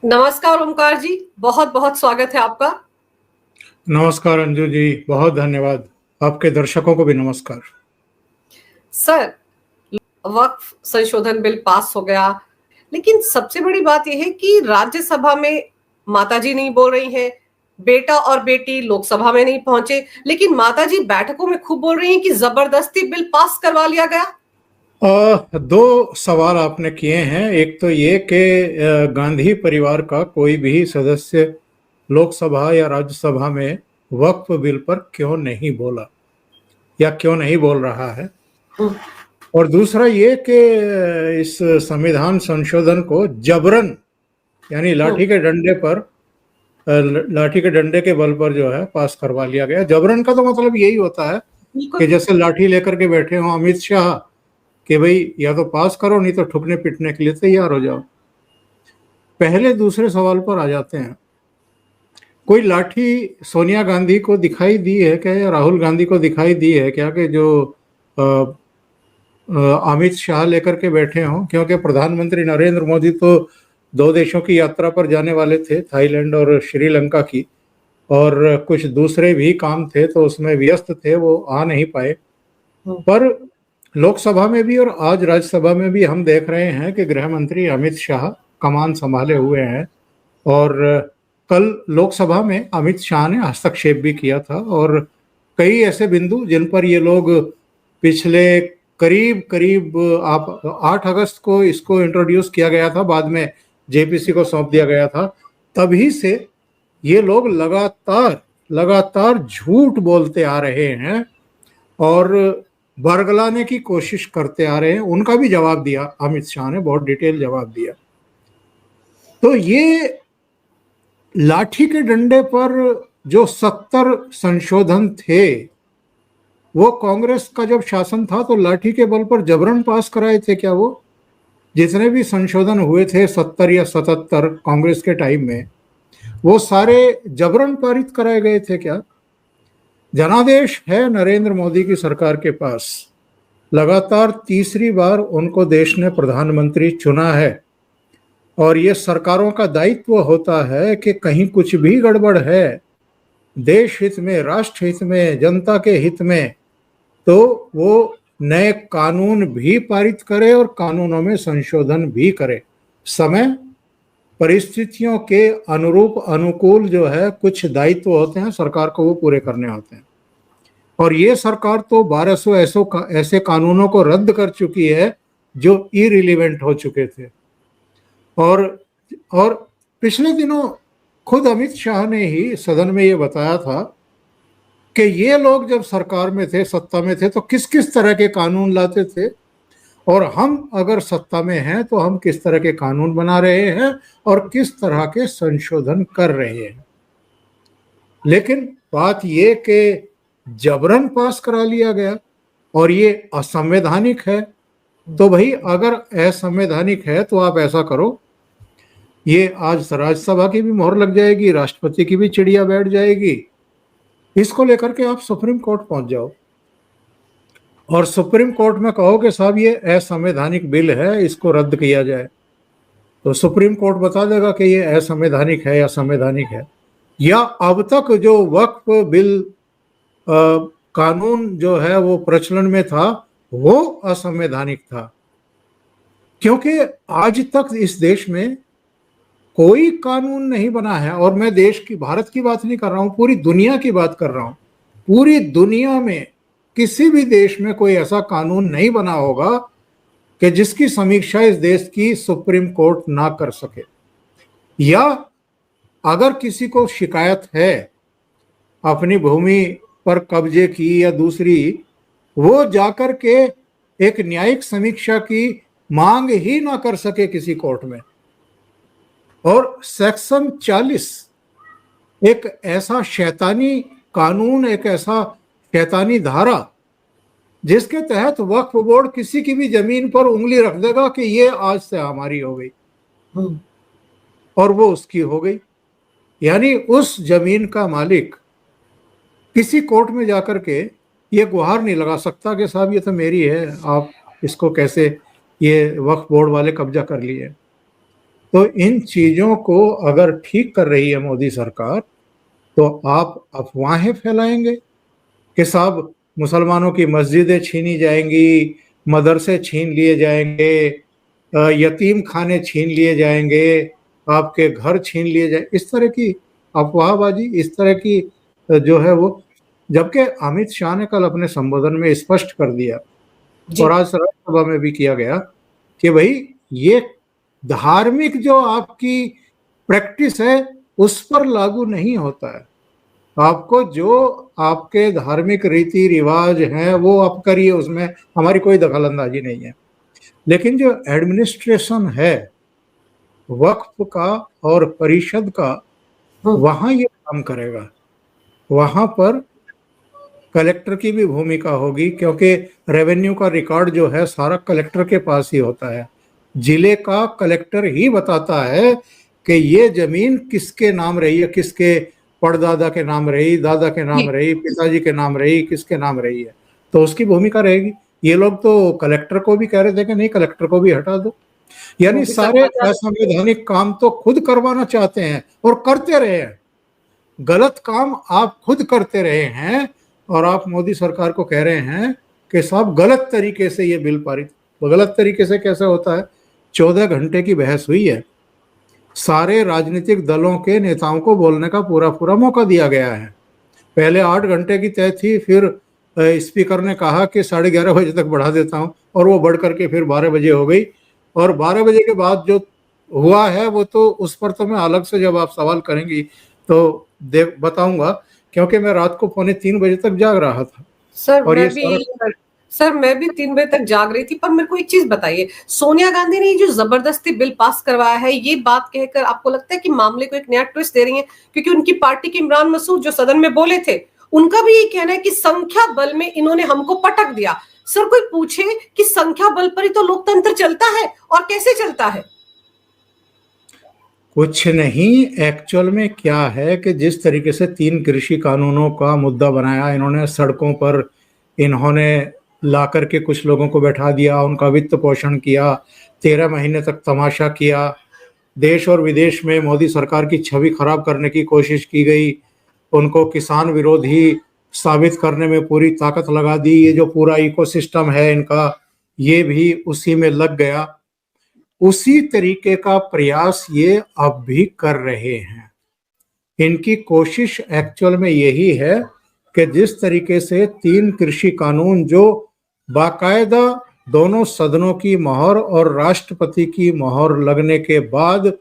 नमस्कार ओमकार जी, बहुत बहुत स्वागत है आपका। नमस्कार अंजू जी, बहुत धन्यवाद। आपके दर्शकों को भी नमस्कार। सर, वक्फ संशोधन बिल पास हो गया, लेकिन सबसे बड़ी बात यह है कि राज्यसभा में माताजी नहीं बोल रही हैं, बेटा और बेटी लोकसभा में नहीं पहुंचे, लेकिन माताजी बैठकों में खूब बोल रही हैं कि जबरदस्ती बिल पास करवा लिया गया। दो सवाल आपने किए हैं। एक तो ये कि गांधी परिवार का कोई भी सदस्य लोकसभा या राज्यसभा में वक्फ बिल पर क्यों नहीं बोला या क्यों नहीं बोल रहा है, और दूसरा ये कि इस संविधान संशोधन को जबरन, यानी लाठी के डंडे के बल पर जो है पास करवा लिया गया। जबरन का तो मतलब यही होता है कि जैसे लाठी लेकर के बैठे हो अमित शाह कि भाई या तो पास करो, नहीं तो ठुकने पिटने के लिए तैयार हो जाओ। पहले दूसरे सवाल पर आ जाते हैं। कोई लाठी सोनिया गांधी को दिखाई दी है क्या, या राहुल गांधी को दिखाई दी है क्या कि जो अमित शाह लेकर के बैठे हों? क्योंकि प्रधानमंत्री नरेंद्र मोदी तो 2 देशों की यात्रा पर जाने वाले थे, थाईलैंड और श्रीलंका की, और कुछ दूसरे भी काम थे तो उसमें व्यस्त थे, वो आ नहीं पाए। पर लोकसभा में भी और आज राज्यसभा में भी हम देख रहे हैं कि गृह मंत्री अमित शाह कमान संभाले हुए हैं, और कल लोकसभा में अमित शाह ने हस्तक्षेप भी किया था, और कई ऐसे बिंदु जिन पर ये लोग पिछले करीब करीब 8 अगस्त को इसको इंट्रोड्यूस किया गया था, बाद में जेपीसी को सौंप दिया गया था, तभी से ये लोग लगातार झूठ बोलते आ रहे हैं और बरगलाने की कोशिश करते आ रहे हैं। उनका भी जवाब दिया अमित शाह ने, बहुत डिटेल जवाब दिया। तो ये लाठी के डंडे पर जो 70 संशोधन थे, वो कांग्रेस का जब शासन था तो लाठी के बल पर जबरन पास कराए थे क्या? वो जितने भी संशोधन हुए थे 70 या 77 कांग्रेस के टाइम में, वो सारे जबरन पारित कराए गए थे क्या? जनादेश है नरेंद्र मोदी की सरकार के पास, लगातार तीसरी बार उनको देश ने प्रधानमंत्री चुना है, और ये सरकारों का दायित्व होता है कि कहीं कुछ भी गड़बड़ है देश हित में, राष्ट्र हित में, जनता के हित में, तो वो नए कानून भी पारित करे और कानूनों में संशोधन भी करे। समय परिस्थितियों के अनुरूप अनुकूल जो है कुछ दायित्व होते हैं सरकार को, वो पूरे करने होते हैं। और ये सरकार तो 1200 ऐसे कानूनों को रद्द कर चुकी है जो इरिलीवेंट हो चुके थे। और पिछले दिनों खुद अमित शाह ने ही सदन में ये बताया था कि ये लोग जब सरकार में थे, सत्ता में थे, तो किस किस तरह के कानून लाते थे, और हम अगर सत्ता में हैं तो हम किस तरह के कानून बना रहे हैं और किस तरह के संशोधन कर रहे हैं। लेकिन बात ये कि जबरन पास करा लिया गया और ये असंवैधानिक है। तो भाई अगर असंवैधानिक है तो आप ऐसा करो, ये आज राज्यसभा की भी मोहर लग जाएगी, राष्ट्रपति की भी चिड़िया बैठ जाएगी, इसको लेकर के आप सुप्रीम कोर्ट पहुंच जाओ और सुप्रीम कोर्ट में कहो कि साहब ये असंवैधानिक बिल है, इसको रद्द किया जाए, तो सुप्रीम कोर्ट बता देगा कि ये असंवैधानिक है या संवैधानिक है। या अब तक जो वक्फ बिल कानून जो है वो प्रचलन में था वो असंवैधानिक था, क्योंकि आज तक इस देश में कोई कानून नहीं बना है। और मैं देश की, भारत की बात नहीं कर रहा हूं, पूरी दुनिया की बात कर रहा हूं। पूरी दुनिया में किसी भी देश में कोई ऐसा कानून नहीं बना होगा कि जिसकी समीक्षा इस देश की सुप्रीम कोर्ट ना कर सके। या अगर किसी को शिकायत है अपनी भूमि पर कब्जे की या दूसरी, वो जाकर के एक न्यायिक समीक्षा की मांग ही ना कर सके किसी कोर्ट में। और सेक्शन 40 एक ऐसा शैतानी कानून, एक ऐसा शैतानी धारा जिसके तहत वक्फ बोर्ड किसी की भी जमीन पर उंगली रख देगा कि ये आज से हमारी हो गई, और वो उसकी हो गई। यानी उस जमीन का मालिक किसी कोर्ट में जाकर के ये गुहार नहीं लगा सकता कि साहब ये तो मेरी है, आप इसको कैसे, ये वक्फ बोर्ड वाले कब्जा कर लिए। तो इन चीजों को अगर ठीक कर रही है मोदी सरकार, तो आप अफवाहें फैलाएंगे कि साहब मुसलमानों की मस्जिदें छीनी जाएंगी, मदरसे छीन लिए जाएंगे, यतीम खाने छीन लिए जाएंगे, आपके घर छीन लिए जाए, इस तरह की अफवाहबाजी, इस तरह की जो है वो, जबकि अमित शाह ने कल अपने संबोधन में स्पष्ट कर दिया जी। और आज राज्यसभा में भी किया गया कि भाई ये धार्मिक जो आपकी प्रैक्टिस है उस पर लागू नहीं होता है। आपको जो आपके धार्मिक रीति रिवाज हैं वो आप करिए, उसमें हमारी कोई दखल अंदाजी नहीं है। लेकिन जो एडमिनिस्ट्रेशन है वक्फ का और परिषद का, वहां ये काम करेगा। वहां पर कलेक्टर की भी भूमिका होगी, क्योंकि रेवेन्यू का रिकॉर्ड जो है सारा कलेक्टर के पास ही होता है। जिले का कलेक्टर ही बताता है कि ये जमीन किसके नाम रही है, किसके परदादा के नाम रही, दादा के नाम रही, पिताजी के नाम रही, किसके नाम रही है, तो उसकी भूमिका रहेगी। ये लोग तो कलेक्टर को भी कह रहे थे कि नहीं, कलेक्टर को भी हटा दो। यानी सारे असंवैधानिक काम तो खुद करवाना चाहते हैं और करते रहे हैं। गलत काम आप खुद करते रहे हैं और आप मोदी सरकार को कह रहे हैं कि साहब गलत तरीके से ये बिल पारित। गलत तरीके से कैसे होता है? 14 घंटे की बहस हुई है, सारे राजनीतिक दलों के नेताओं को बोलने का पूरा पूरा मौका दिया गया है। पहले 8 घंटे की तय थी, फिर स्पीकर ने कहा कि 11:30 बजे तक बढ़ा देता हूं, और वो बढ़ करके फिर 12 बजे हो गई। और 12 बजे के बाद जो हुआ है वो तो उस पर तो मैं अलग से, जब आप सवाल करेंगी तो बताऊंगा, क्योंकि मैं रात को 2:45 बजे तक जाग रहा था। सर और मैं भी 3 बजे तक जाग रही थी। पर मेरे को एक चीज बताइए, सोनिया गांधी ने जो जबरदस्ती बिल पास करवाया है, ये बात कहकर आपको लगता है कि मामले को एक नया ट्विस्ट दे रही है? क्योंकि उनकी पार्टी के इमरान मसूद जो सदन में बोले थे, उनका भी ये कहना है कि संख्या बल में इन्होंने हमको पटक दिया। सर कोई पूछे कि संख्या बल पर ही तो लोकतंत्र चलता है, और कैसे चलता है? कुछ नहीं, एक्चुअल में क्या है कि जिस तरीके से 3 कृषि कानूनों का मुद्दा बनाया इन्होंने, सड़कों पर इन्होंने ला करके कुछ लोगों को बैठा दिया, उनका वित्त पोषण किया, 13 महीने तक तमाशा किया, देश और विदेश में मोदी सरकार की छवि खराब करने की कोशिश की गई, उनको किसान विरोधी साबित करने में पूरी ताकत लगा दी। ये जो पूरा इकोसिस्टम है इनका, ये भी उसी में लग गया। उसी तरीके का प्रयास ये अब भी कर रहे हैं। इनकी कोशिश एक्चुअल में यही है कि जिस तरीके से 3 कृषि कानून जो बाकायदा दोनों सदनों की मोहर और राष्ट्रपति की मोहर लगने के बाद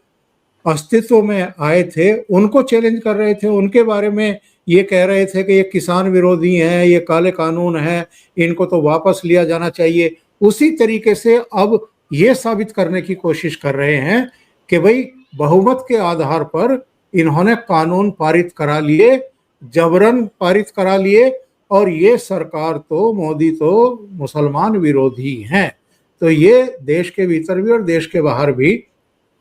अस्तित्व में आए थे, उनको चैलेंज कर रहे थे, उनके बारे में ये कह रहे थे कि ये किसान विरोधी हैं, ये काले कानून हैं, इनको तो वापस लिया जाना चाहिए। उसी तरीके से अब ये साबित करने की कोशिश कर रहे हैं कि भाई बहुमत के आधार पर इन्होंने कानून पारित करा लिए, जबरन पारित करा लिए, और ये सरकार तो, मोदी तो मुसलमान विरोधी हैं। तो ये देश के भीतर भी और देश के बाहर भी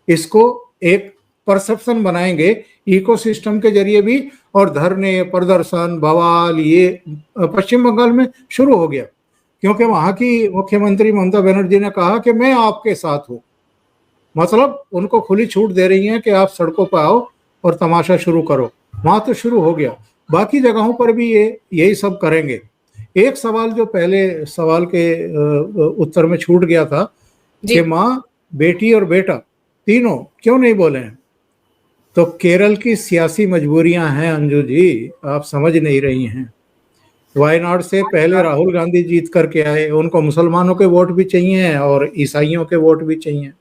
इसको एक परसेप्शन बनाएंगे, इकोसिस्टम के जरिए भी। और धरने, प्रदर्शन, बवाल ये पश्चिम बंगाल में शुरू हो गया, क्योंकि वहां की मुख्यमंत्री ममता बनर्जी ने कहा कि मैं आपके साथ हूं। मतलब उनको खुली छूट दे रही हैं कि आप सड़कों पर आओ और तमाशा शुरू करो। वहां तो शुरू हो गया, बाकी जगहों पर भी ये यही सब करेंगे। एक सवाल जो पहले सवाल के उत्तर में छूट गया था कि माँ, बेटी और बेटा तीनों क्यों नहीं बोले हैं, तो केरल की सियासी मजबूरियां हैं अंजू जी, आप समझ नहीं रही हैं। वायनाड से पहले राहुल गांधी जीत करके आए, उनको मुसलमानों के वोट भी चाहिए और ईसाइयों के वोट भी चाहिए।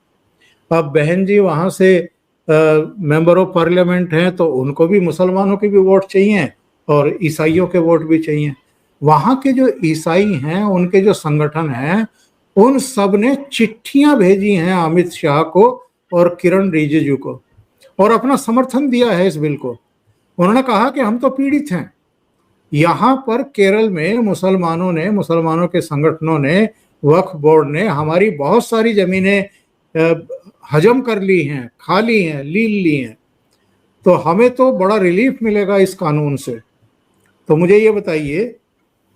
अब बहन जी वहां से मेंबर ऑफ पार्लियामेंट हैं, तो उनको भी मुसलमानों के भी वोट चाहिए और ईसाइयों के वोट भी चाहिए। वहां के जो ईसाई हैं, उनके जो संगठन हैं, उन सब ने चिट्ठियां भेजी हैं अमित शाह को और किरण रिजिजू को, और अपना समर्थन दिया है इस बिल को। उन्होंने कहा कि हम तो पीड़ित हैं। यहाँ पर केरल में मुसलमानों के संगठनों ने, वक्फ बोर्ड ने हमारी बहुत सारी जमीनें हजम कर ली हैं, खा ली हैं, ली हैं, तो हमें तो बड़ा रिलीफ मिलेगा इस कानून से। तो मुझे ये बताइए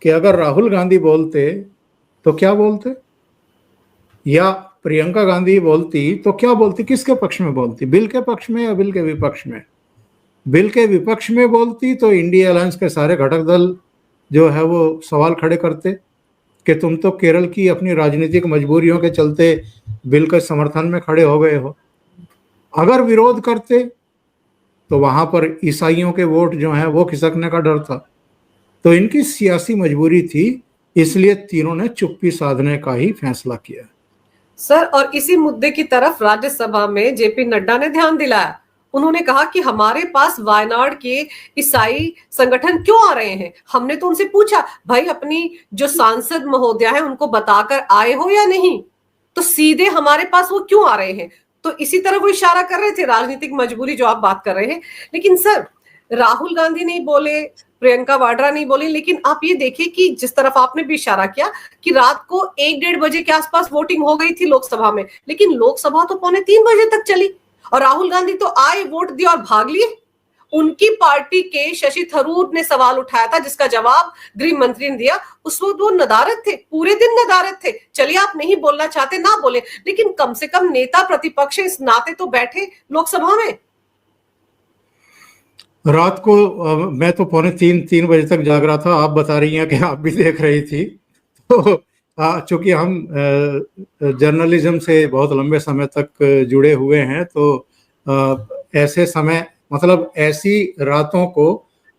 कि अगर राहुल गांधी बोलते तो क्या बोलते, या प्रियंका गांधी बोलती तो क्या बोलती, किसके पक्ष में बोलती, बिल के पक्ष में या बिल के विपक्ष में? बिल के विपक्ष में बोलती तो इंडिया अलायंस के सारे घटक दल जो है वो सवाल खड़े करते कि तुम तो केरल की अपनी राजनीतिक मजबूरियों के चलते बिल के समर्थन में खड़े हो गए हो। अगर विरोध करते तो वहां पर ईसाइयों के वोट जो हैं वो खिसकने का डर था। तो इनकी सियासी मजबूरी थी, इसलिए तीनों ने चुप्पी साधने का ही फैसला किया। सर, और इसी मुद्दे की तरफ राज्यसभा में जेपी नड्डा ने ध्यान दिलाया। उन्होंने कहा कि हमारे पास वायनाड के ईसाई संगठन क्यों आ रहे हैं। हमने तो उनसे पूछा, भाई अपनी जो सांसद महोदया है उनको बताकर आए हो या नहीं, तो सीधे हमारे पास वो क्यों आ रहे हैं। तो इसी तरह वो इशारा कर रहे थे, राजनीतिक मजबूरी जो आप बात कर रहे हैं। लेकिन सर, राहुल गांधी नहीं बोले, प्रियंका वाड्रा नहीं बोली, लेकिन आप ये देखिए कि जिस तरफ आपने भी इशारा किया कि रात को 1-1:30 बजे के आसपास वोटिंग हो गई थी लोकसभा में, लेकिन लोकसभा तो 2:45 बजे तक चली और राहुल गांधी तो आए, वोट दिया और भाग लिए। उनकी पार्टी के शशि थरूर ने सवाल उठाया था जिसका जवाब गृह मंत्री ने दिया। उस वक्त वो नदारत थे, पूरे दिन नदारत थे। चलिए आप नहीं बोलना चाहते ना बोले, लेकिन कम से कम नेता प्रतिपक्ष इस नाते तो बैठे लोकसभा में। रात को मैं तो 2:45-3 बजे तक जाग रहा था। आप बता रही हैं कि आप भी देख रही थी। तो चूंकि हम जर्नलिज्म से बहुत लंबे समय तक जुड़े हुए हैं, तो ऐसे समय मतलब ऐसी रातों को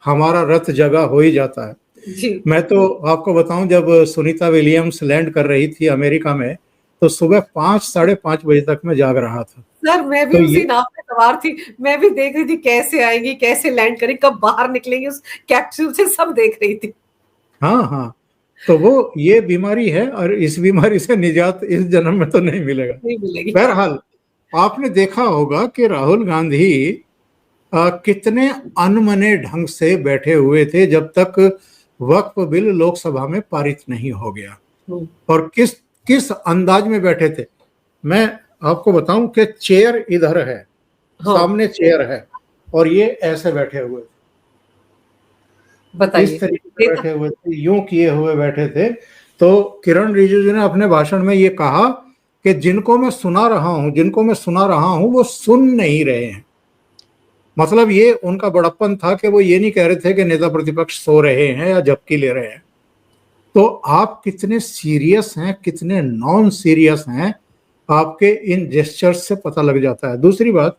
हमारा रथ जगा हो ही जाता है जी। मैं तो आपको बताऊं, जब सुनीता विलियम्स लैंड कर रही थी अमेरिका में, तो सुबह 5-5:30 बजे तक मैं जाग रहा था। सर मैं भी तो उसी नाव पे सवार थी, मैं भी देख रही थी कैसे आएंगी, कैसे लैंड करेंगी, कब बाहर निकलेंगी उस कैप्सूल से, सब देख रही थी। हाँ हाँ, तो वो ये बीमारी है और इस बीमारी से निजात इस जन्म में तो नहीं मिलेगा, नहीं मिलेगी। बहरहाल आपने देखा होगा कि राहुल गांधी कितने अनमने ढंग से बैठे हुए थे जब तक वक्फ बिल लोकसभा में पारित नहीं हो गया, और किस किस अंदाज में बैठे थे। मैं आपको बताऊं कि चेयर इधर है, सामने चेयर है, और ये ऐसे बैठे हुए थे, बताइए, इस तरीके से बैठे हुए थे, यूं किए हुए बैठे थे। तो किरण रिजिजू ने अपने भाषण में ये कहा कि जिनको मैं सुना रहा हूं वो सुन नहीं रहे हैं। मतलब ये उनका बड़प्पन था कि वो ये नहीं कह रहे थे कि नेता प्रतिपक्ष सो रहे हैं या झपकी ले रहे हैं। तो आप कितने सीरियस हैं, कितने नॉन सीरियस हैं, आपके इन जेस्चर्स से पता लग जाता है। दूसरी बात,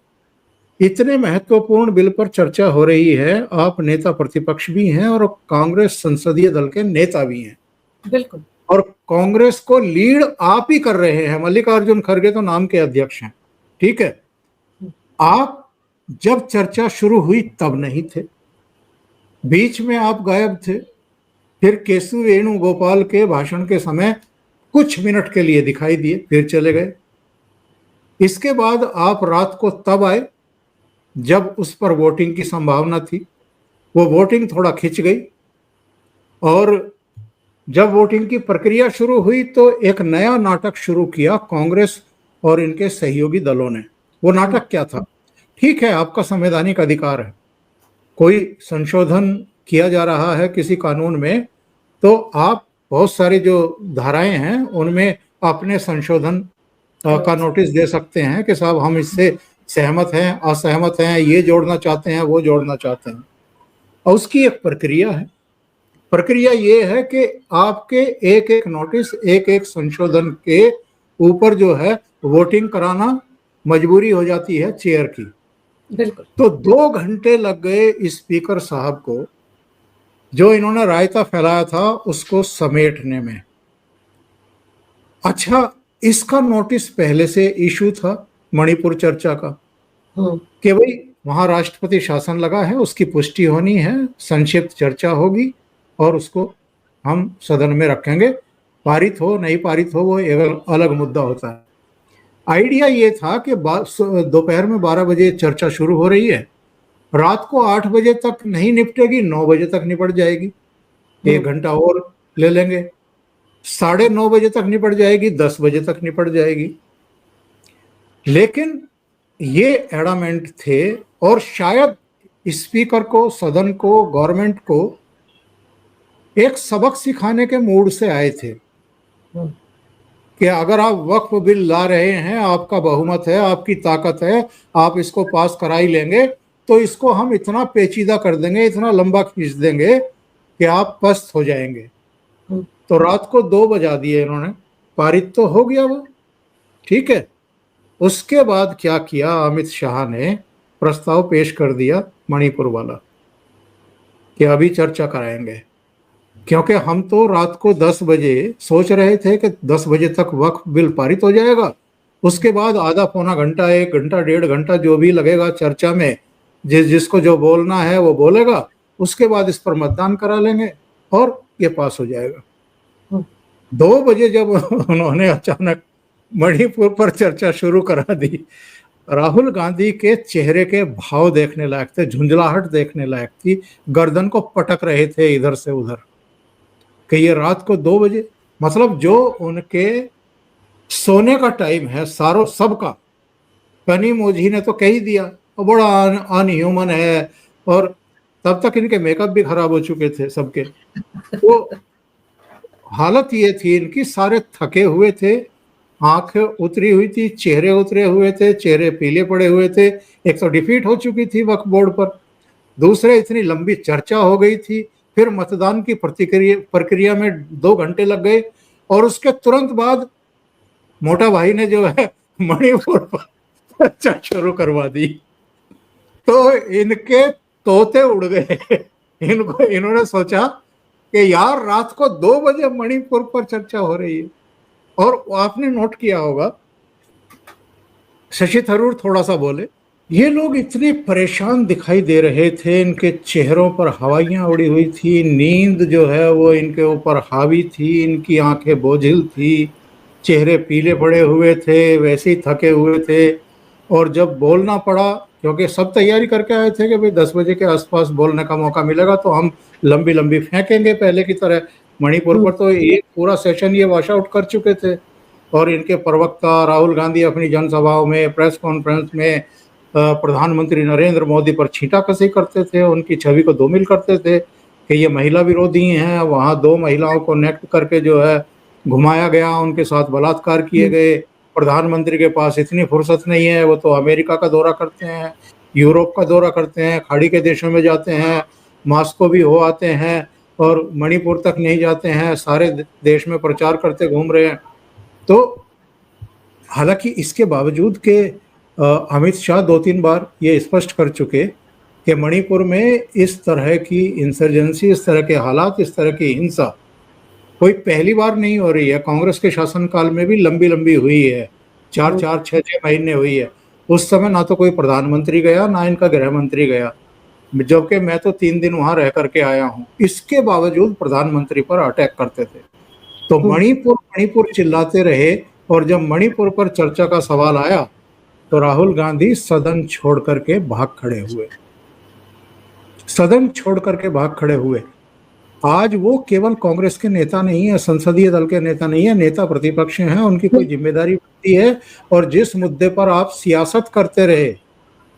इतने महत्वपूर्ण बिल पर चर्चा हो रही है, आप नेता प्रतिपक्ष भी हैं और कांग्रेस संसदीय दल के नेता भी हैं। बिल्कुल। और कांग्रेस को लीड आप ही कर रहे हैं। मल्लिकार्जुन खड़गे तो नाम के अध्यक्ष हैं, ठीक है। आप जब चर्चा शुरू हुई तब नहीं थे, बीच में आप गायब थे, फिर केशव वेणुगोपाल के भाषण के समय कुछ मिनट के लिए दिखाई दिए, फिर चले गए। इसके बाद आप रात को तब आए जब उस पर वोटिंग की संभावना थी। वो वोटिंग थोड़ा खिंच गई, और जब वोटिंग की प्रक्रिया शुरू हुई तो एक नया नाटक शुरू किया कांग्रेस और इनके सहयोगी दलों ने। वो नाटक क्या था? ठीक है, आपका संवैधानिक अधिकार है, कोई संशोधन किया जा रहा है किसी कानून में, तो आप बहुत सारी जो धाराएं हैं उनमें अपने संशोधन का नोटिस दे सकते हैं कि साहब हम इससे सहमत हैं, असहमत हैं, ये जोड़ना चाहते हैं, वो जोड़ना चाहते हैं। और उसकी एक प्रक्रिया है। प्रक्रिया ये है कि आपके एक एक नोटिस, एक एक संशोधन के ऊपर जो है वोटिंग कराना मजबूरी हो जाती है चेयर की। बिल्कुल। तो 2 घंटे लग गए स्पीकर साहब को, जो इन्होंने रायता फैलाया था उसको समेटने में। अच्छा, इसका नोटिस पहले से इशू था मणिपुर चर्चा का, कि भाई वहां राष्ट्रपति शासन लगा है, उसकी पुष्टि होनी है, संक्षिप्त चर्चा होगी और उसको हम सदन में रखेंगे। पारित हो नहीं पारित हो वो एक अलग मुद्दा होता है। आइडिया ये था कि दोपहर में 12 बजे चर्चा शुरू हो रही है, रात को 8 बजे तक नहीं निपटेगी, 9 बजे तक निपट जाएगी, 1 घंटा और ले लेंगे, 9:30 बजे तक निपट जाएगी, 10 बजे तक निपट जाएगी। लेकिन ये एडामेंट थे, और शायद स्पीकर को, सदन को, गवर्नमेंट को एक सबक सिखाने के मूड से आए थे कि अगर आप वक्फ बिल ला रहे हैं, आपका बहुमत है, आपकी ताकत है, आप इसको पास करा ही लेंगे, तो इसको हम इतना पेचीदा कर देंगे, इतना लंबा खींच देंगे कि आप पस्त हो जाएंगे। तो रात को 2 बजा दिए इन्होंने, पारित तो हो गया वो, ठीक है। उसके बाद क्या किया, अमित शाह ने प्रस्ताव पेश कर दिया मणिपुर वाला कि अभी चर्चा कराएंगे, क्योंकि हम तो रात को 10 बजे सोच रहे थे कि 10 बजे तक वक्फ बिल पारित हो जाएगा, उसके बाद आधा पौना घंटा, 1 घंटा, 1.5 घंटा जो भी लगेगा चर्चा में, जिसको जो बोलना है वो बोलेगा, उसके बाद इस पर मतदान करा लेंगे और ये पास हो जाएगा। 2 बजे जब उन्होंने अचानक मणिपुर पर चर्चा शुरू करा दी, राहुल गांधी के चेहरे के भाव देखने लायक थे, झुंझलाहट देखने लायक थी, गर्दन को पटक रहे थे इधर से उधर कि ये रात को 2 बजे, मतलब जो उनके सोने का टाइम है सारों सबका, कनी मोजी ने तो कह ही दिया, और बड़ा अनह्यूमन है, और तब तक इनके मेकअप भी खराब हो चुके थे सबके। तो हालत ये थी इनकी, सारे थके हुए थे, आंखें उतरी हुई थी, चेहरे उतरे हुए थे, चेहरे पीले पड़े हुए थे। एक तो डिफीट हो चुकी थी वक्फ बोर्ड पर, दूसरे इतनी लंबी चर्चा हो गई थी, फिर मतदान की प्रक्रिया में 2 घंटे लग गए, और उसके तुरंत बाद मोटा भाई ने जो है मणिपुर पर चर्चा शुरू करवा दी। तो इनके तोते उड़ गए। इन्होंने सोचा कि यार रात को 2 बजे मणिपुर पर चर्चा हो रही है। और आपने नोट किया होगा, शशि थरूर थोड़ा सा बोले, ये लोग इतने परेशान दिखाई दे रहे थे, इनके चेहरों पर हवाइयां उड़ी हुई थी, नींद जो है वो इनके ऊपर हावी थी, इनकी आंखें बोझिल थी, चेहरे पीले पड़े हुए थे, वैसे ही थके हुए थे। और जब बोलना पड़ा, क्योंकि सब तैयारी करके आए थे कि भाई 10 बजे के आसपास बोलने का मौका मिलेगा तो हम लंबी लंबी फेंकेंगे पहले की तरह। मणिपुर पर तो एक पूरा सेशन ये वॉश आउट कर चुके थे, और इनके प्रवक्ता राहुल गांधी अपनी जनसभाओं में, प्रेस कॉन्फ्रेंस में प्रधानमंत्री नरेंद्र मोदी पर छींटाकशी करते थे, उनकी छवि को धूमिल करते थे कि ये महिला विरोधी हैं। वहाँ 2 महिलाओं को नेक्ट करके जो है घुमाया गया, उनके साथ बलात्कार किए गए। प्रधानमंत्री के पास इतनी फुर्सत नहीं है, वो तो अमेरिका का दौरा करते हैं, यूरोप का दौरा करते हैं, खाड़ी के देशों में जाते हैं, मॉस्को भी हो आते हैं, और मणिपुर तक नहीं जाते हैं, सारे देश में प्रचार करते घूम रहे हैं। तो हालांकि इसके बावजूद के अमित शाह 2-3 बार ये स्पष्ट कर चुके कि मणिपुर में इस तरह की इंसर्जेंसी, इस तरह के हालात, इस तरह की हिंसा कोई पहली बार नहीं हो रही है। कांग्रेस के शासनकाल में भी लंबी लंबी हुई है, 4-4, 6-6 महीने हुई है। उस समय ना तो कोई प्रधानमंत्री गया, ना इनका गृह मंत्री गया, जबकि मैं तो 3 दिन वहां रह करके आया हूं। इसके बावजूद प्रधानमंत्री पर अटैक करते थे। तो मणिपुर मणिपुर चिल्लाते रहे, और जब मणिपुर पर चर्चा का सवाल आया तो राहुल गांधी सदन छोड़ करके भाग खड़े हुए, सदन छोड़ करके भाग खड़े हुए। आज वो केवल कांग्रेस के नेता नहीं है, संसदीय दल के नेता नहीं है, नेता प्रतिपक्ष हैं, उनकी कोई जिम्मेदारी बनती है। और जिस मुद्दे पर आप सियासत करते रहे,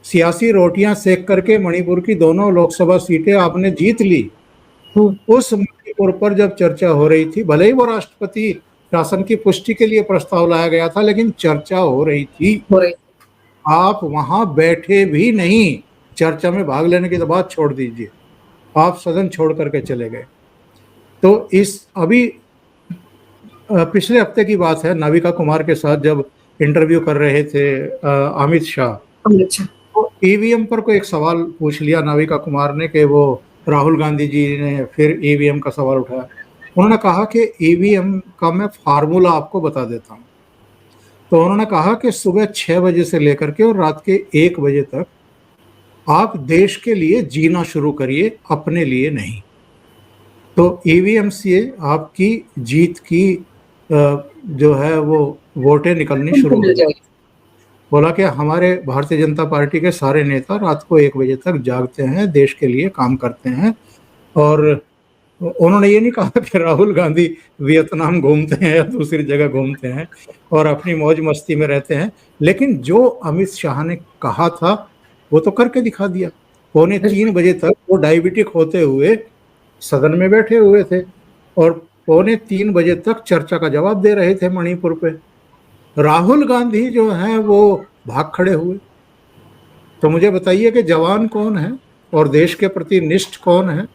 सियासी रोटियां सेक करके मणिपुर की दोनों लोकसभा सीटें आपने जीत ली, उस मणिपुर पर जब चर्चा हो रही थी, भले ही वो राष्ट्रपति शासन की पुष्टि के लिए प्रस्ताव लाया गया था, लेकिन चर्चा हो रही थी। आप वहां बैठे भी नहीं, चर्चा में भाग लेने की तो बात छोड़ दीजिए, आप सदन छोड़ करके चले गए। तो इस अभी पिछले हफ्ते की बात है, नाविका कुमार के साथ जब इंटरव्यू कर रहे थे अमित शाह, तो ईवीएम पर कोई एक सवाल पूछ लिया नाविका कुमार ने कि वो राहुल गांधी जी ने फिर ईवीएम का सवाल उठाया। उन्होंने कहा कि ईवीएम का मैं फार्मूला आपको बता देता हूँ। तो उन्होंने कहा कि सुबह 6 बजे से लेकर के और रात के 1 बजे तक आप देश के लिए जीना शुरू करिए, अपने लिए नहीं। तो ईवीएम से आपकी जीत की जो है वो वोटें निकलनी शुरू हो जाएगी। बोला कि हमारे भारतीय जनता पार्टी के सारे नेता रात को 1 बजे तक जागते हैं, देश के लिए काम करते हैं। और उन्होंने ये नहीं कहा कि राहुल गांधी वियतनाम घूमते हैं या दूसरी जगह घूमते हैं और अपनी मौज मस्ती में रहते हैं, लेकिन जो अमित शाह ने कहा था वो तो करके दिखा दिया। 2:45 बजे तक वो डायबिटिक होते हुए सदन में बैठे हुए थे, और 2:45 बजे तक चर्चा का जवाब दे रहे थे मणिपुर पे। राहुल गांधी जो हैं वो भाग खड़े हुए। तो मुझे बताइए कि जवान कौन है और देश के प्रति निष्ठ कौन है?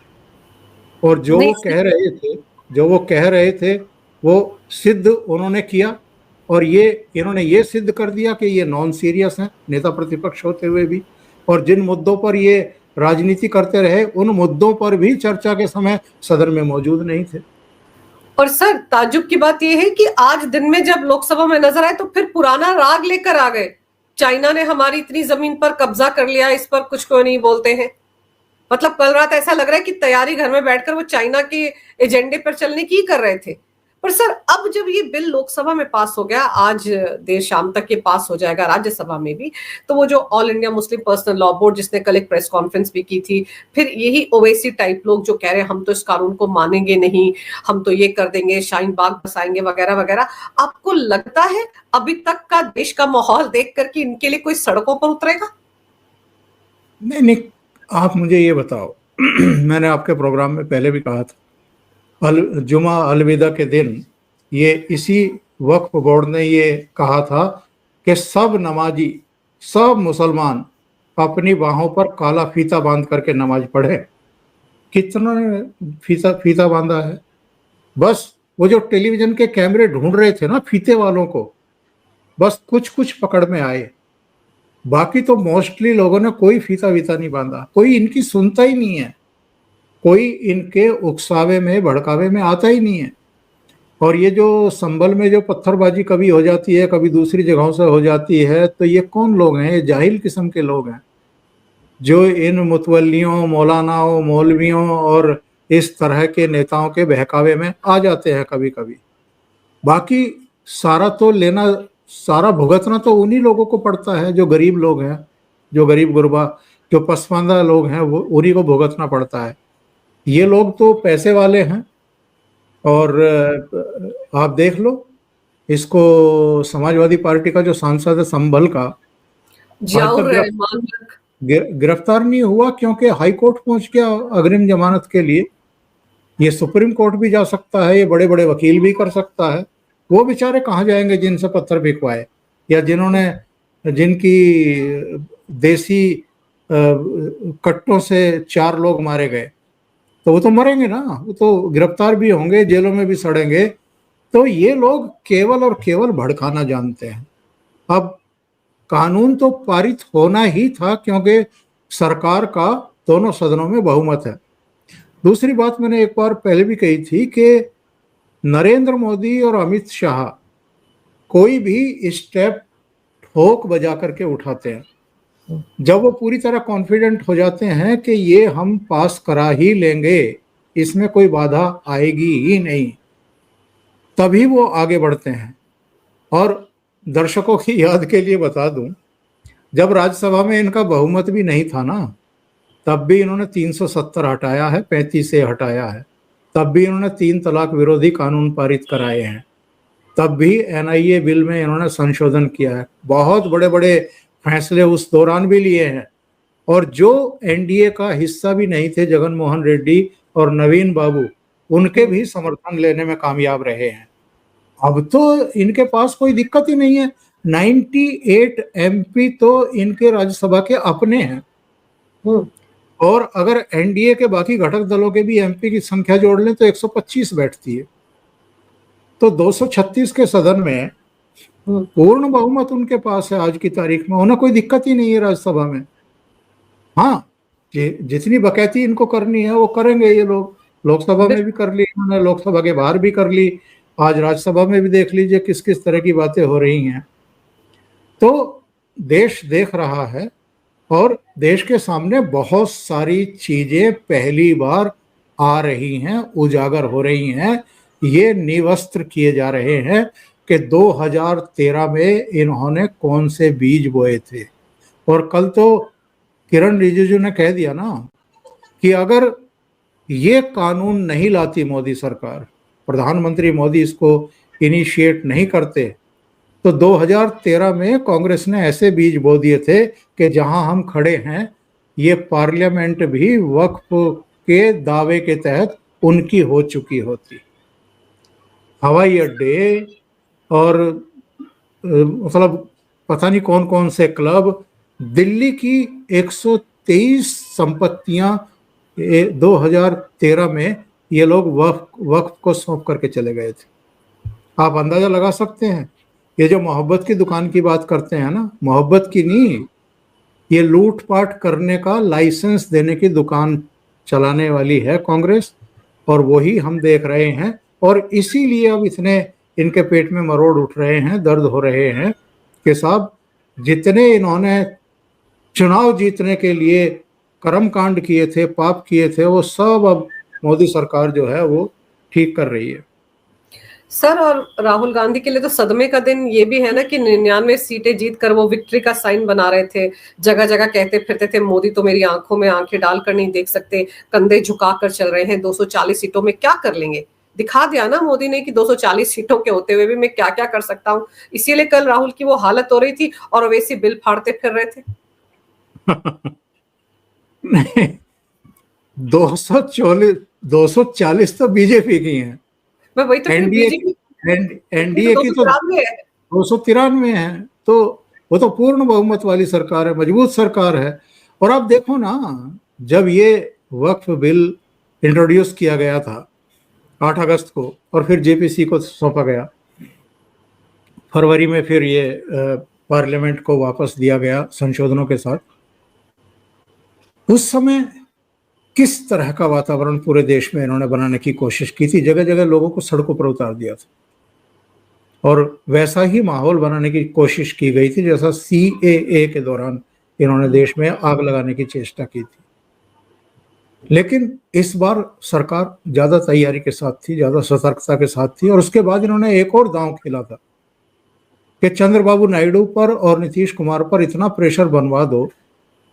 और जो नहीं, वो कह रहे थे, वो सिद्ध उन्होंने किया। और ये इन्होंने ये सिद्ध कर दिया कि ये नॉन सीरियस हैं, नेता प्रतिपक्ष होते हुए भी। और जिन मुद्दों पर ये राजनीति करते रहे, उन मुद्दों पर भी चर्चा के समय सदन में मौजूद नहीं थे। और सर, ताज्जुब की बात यह है कि आज दिन में जब लोकसभा में नजर आए तो फिर पुराना राग लेकर आ गए। चाइना ने हमारी इतनी जमीन पर कब्जा कर लिया, इस पर कुछ क्यों नहीं बोलते हैं। मतलब कल रात ऐसा लग रहा है कि तैयारी घर में बैठकर वो चाइना के एजेंडे पर चलने की कर रहे थे। पर सर, अब जब ये बिल लोकसभा में पास हो गया, आज देर शाम तक ये पास हो जाएगा राज्यसभा में भी, तो वो जो all India Muslim personal law board, जिसने कल एक प्रेस कॉन्फ्रेंस भी की थी, फिर यही ओवैसी टाइप लोग जो कह रहे हैं हम तो इस कानून को मानेंगे नहीं, हम तो ये कर देंगे, शाहीन बाग बसाएंगे वगैरह वगैरह, आपको लगता है अभी तक का देश का माहौल देख कर कि इनके लिए कोई सड़कों पर उतरेगा? नहीं नहीं, आप मुझे ये बताओ मैंने आपके प्रोग्राम में पहले भी कहा था, जुमा अलविदा के दिन ये इसी वक्फ बोर्ड ने ये कहा था कि सब नमाजी, सब मुसलमान अपनी बाहों पर काला फीता बांध करके नमाज पढ़े। कितना ने फीता बांधा है? बस वो जो टेलीविजन के कैमरे ढूंढ रहे थे ना फीते वालों को, बस कुछ कुछ पकड़ में आए। बाकी तो मोस्टली लोगों ने कोई फीता वीता नहीं बांधा। कोई इनकी सुनता ही नहीं है, कोई इनके उकसावे में भड़कावे में आता ही नहीं है। और ये जो संभल में जो पत्थरबाजी कभी हो जाती है, कभी दूसरी जगहों से हो जाती है, तो ये कौन लोग हैं? ये जाहिल किस्म के लोग हैं जो इन मुतवल्लियों, मौलानाओं, मौलवियों और इस तरह के नेताओं के बहकावे में आ जाते हैं कभी कभी। बाकी सारा भुगतना तो उन्हीं लोगों को पड़ता है जो गरीब लोग हैं, जो गरीब गुरबा, जो पसमानदा लोग हैं, वो उन्हीं को भुगतना पड़ता है। ये लोग तो पैसे वाले हैं। और आप देख लो, इसको समाजवादी पार्टी का जो सांसद है संभल का, आज तक गिरफ्तार नहीं हुआ क्योंकि हाई कोर्ट पहुंच गया अग्रिम जमानत के लिए। ये सुप्रीम कोर्ट भी जा सकता है, ये बड़े बड़े वकील भी कर सकता है। वो बेचारे कहाँ जाएंगे जिनसे पत्थर बिकवाए, या जिनकी देसी कट्टों से 4 लोग मारे गए, तो वो तो मरेंगे ना, वो तो गिरफ्तार भी होंगे, जेलों में भी सड़ेंगे। तो ये लोग केवल और केवल भड़काना जानते हैं। अब कानून तो पारित होना ही था क्योंकि सरकार का दोनों सदनों में बहुमत है। दूसरी बात मैंने एक बार पहले भी कही थी कि नरेंद्र मोदी और अमित शाह कोई भी स्टेप ठोक बजा करके उठाते हैं, जब वो पूरी तरह कॉन्फिडेंट हो जाते हैं कि ये हम पास करा ही लेंगे, इसमें कोई बाधा आएगी ही नहीं, तभी वो आगे बढ़ते हैं। और दर्शकों की याद के लिए बता दूं, जब राज्यसभा में इनका बहुमत भी नहीं था ना, तब भी इन्होंने 370 हटाया है, 35 से हटाया है। तब भी इन्होंने 3 तलाक विरोधी कानून पारित कराए हैं। तब भी एनआईए बिल में इन्होंने संशोधन किया है। बहुत बड़े बड़े फैसले उस दौरान भी लिए हैं। और जो एनडीए का हिस्सा भी नहीं थे, जगन मोहन रेड्डी और नवीन बाबू, उनके भी समर्थन लेने में कामयाब रहे हैं। अब तो इनके पास कोई दिक्कत ही नहीं है। 98 एमपी तो इनके राज्यसभा के अपने हैं। और अगर एनडीए के बाकी घटक दलों के भी एमपी की संख्या जोड़ लें तो 125 बैठती है। तो 236 के सदन में पूर्ण बहुमत उनके पास है आज की तारीख में। उन्हें कोई दिक्कत ही नहीं है राज्यसभा में। हाँ, जितनी बकैती इनको करनी है वो करेंगे ये लोग। लोकसभा में भी कर ली इन्होंने, लोकसभा के बाहर भी कर ली, आज राज्यसभा में भी देख लीजिए किस किस तरह की बातें हो रही हैं। तो देश देख रहा है और देश के सामने बहुत सारी चीजें पहली बार आ रही हैं, उजागर हो रही हैं। ये निवस्त्र किए जा रहे हैं कि 2013 में इन्होंने कौन से बीज बोए थे। और कल तो किरण रिजिजू ने कह दिया ना कि अगर ये कानून नहीं लाती मोदी सरकार, प्रधानमंत्री मोदी इसको इनिशिएट नहीं करते, तो 2013 में कांग्रेस ने ऐसे बीज बो दिए थे कि जहां हम खड़े हैं ये पार्लियामेंट भी वक्फ के दावे के तहत उनकी हो चुकी होती। हवाई अड्डे और मतलब पता नहीं कौन कौन से क्लब, दिल्ली की 123 संपत्तियां 2013 में ये लोग वक्फ को सौंप करके चले गए थे। आप अंदाजा लगा सकते हैं। ये जो मोहब्बत की दुकान की बात करते हैं ना, मोहब्बत की नहीं, ये लूटपाट करने का लाइसेंस देने की दुकान चलाने वाली है कांग्रेस, और वही हम देख रहे हैं। और इसीलिए अब इतने इनके पेट में मरोड़ उठ रहे हैं, दर्द हो रहे हैं कि साहब जितने इन्होंने चुनाव जीतने के लिए कर्मकांड किए थे, पाप किए थे, वो सब अब मोदी सरकार जो है वो ठीक कर रही है। सर, और राहुल गांधी के लिए तो सदमे का दिन ये भी है ना कि 99 सीटें जीत कर वो विक्ट्री का साइन बना रहे थे। जगह जगह कहते फिरते थे मोदी तो मेरी आंखों में आंखें डालकर नहीं देख सकते, कंधे झुकाकर चल रहे हैं, 240 सीटों में क्या कर लेंगे। दिखा दिया ना मोदी ने कि 240 सीटों के होते हुए भी मैं क्या क्या कर सकता हूँ। इसीलिए कल राहुल की वो हालत हो रही थी और ओवैसी बिल फाड़ते फिर रहे थे। नहीं, 240 तो बीजेपी की हैं। मैं वही तो एनडीए एनडीए की तो 293 है। तो वो तो पूर्ण बहुमत वाली सरकार है, मजबूत सरकार है। और आप देखो ना, जब ये वक्फ बिल इंट्रोड्यूस किया गया था 8 अगस्त को, और फिर जेपीसी को सौंपा गया, फरवरी में फिर ये पार्लियामेंट को वापस दिया गया संशोधनों के साथ, उस समय किस तरह का वातावरण पूरे देश में इन्होंने बनाने की कोशिश की थी। जगह जगह लोगों को सड़कों पर उतार दिया था, और वैसा ही माहौल बनाने की कोशिश की गई थी जैसा सीएए के दौरान इन्होंने देश में आग लगाने की चेष्टा की थी। लेकिन इस बार सरकार ज्यादा तैयारी के साथ थी, ज्यादा सतर्कता के साथ थी। और उसके बाद इन्होंने एक और दांव खेला था कि चंद्रबाबू नायडू पर और नीतीश कुमार पर इतना प्रेशर बनवा दो,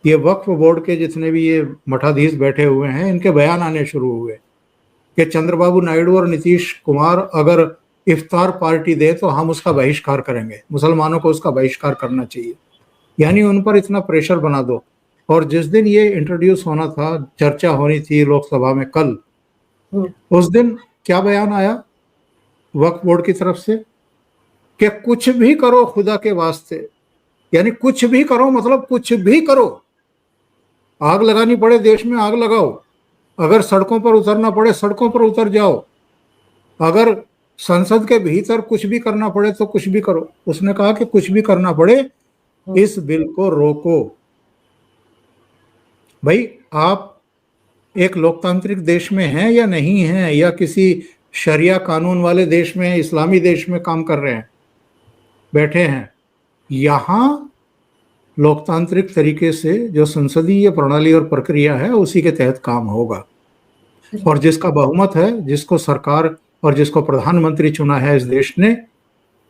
ये वक्फ बोर्ड के जितने भी ये मठाधीश बैठे हुए हैं, इनके बयान आने शुरू हुए कि चंद्रबाबू नायडू और नीतीश कुमार अगर इफ्तार पार्टी दे तो हम उसका बहिष्कार करेंगे, मुसलमानों को उसका बहिष्कार करना चाहिए। यानी उन पर इतना प्रेशर बना दो। और जिस दिन ये इंट्रोड्यूस होना था, चर्चा होनी थी लोकसभा में कल, उस दिन क्या बयान आया वक्फ बोर्ड की तरफ से कि कुछ भी करो खुदा के वास्ते, यानी कुछ भी करो मतलब कुछ भी करो, आग लगानी पड़े देश में आग लगाओ, अगर सड़कों पर उतरना पड़े सड़कों पर उतर जाओ, अगर संसद के भीतर कुछ भी करना पड़े तो कुछ भी करो। उसने कहा कि कुछ भी करना पड़े इस बिल को रोको। भाई, आप एक लोकतांत्रिक देश में हैं या नहीं हैं, या किसी शरिया कानून वाले देश में, इस्लामी देश में काम कर रहे हैं, बैठे हैं। यहां लोकतांत्रिक तरीके से जो संसदीय प्रणाली और प्रक्रिया है उसी के तहत काम होगा। और जिसका बहुमत है, जिसको सरकार और जिसको प्रधानमंत्री चुना है इस देश ने,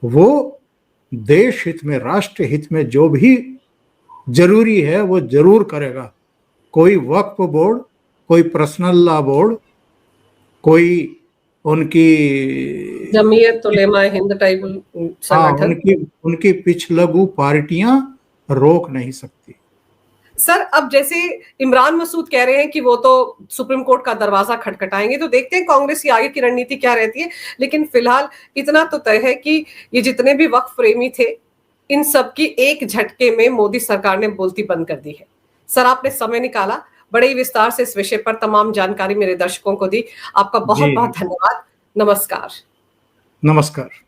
वो देश हित में, राष्ट्र हित में जो भी जरूरी है वो जरूर करेगा। कोई वक्फ बोर्ड, कोई पर्सनल लॉ बोर्ड, कोई उनकी जमीयत उलेमा हिंद टाइप संगठन, उनकी पिछलगू पार्टियां रोक नहीं सकती। सर, अब जैसे इमरान मसूद कह रहे हैं कि वो तो सुप्रीम कोर्ट का दरवाजा खटखटाएंगे, तो देखते हैं कांग्रेस की आगे की रणनीति क्या रहती है। लेकिन फिलहाल इतना तो तय है कि ये जितने भी वक्फ प्रेमी थे, इन सब की एक झटके में मोदी सरकार ने बोलती बंद कर दी है। सर, आपने समय निकाला, बड़े ही विस्तार से इस विषय पर तमाम जानकारी मेरे दर्शकों को दी। आपका बहुत बहुत धन्यवाद। नमस्कार। नमस्कार।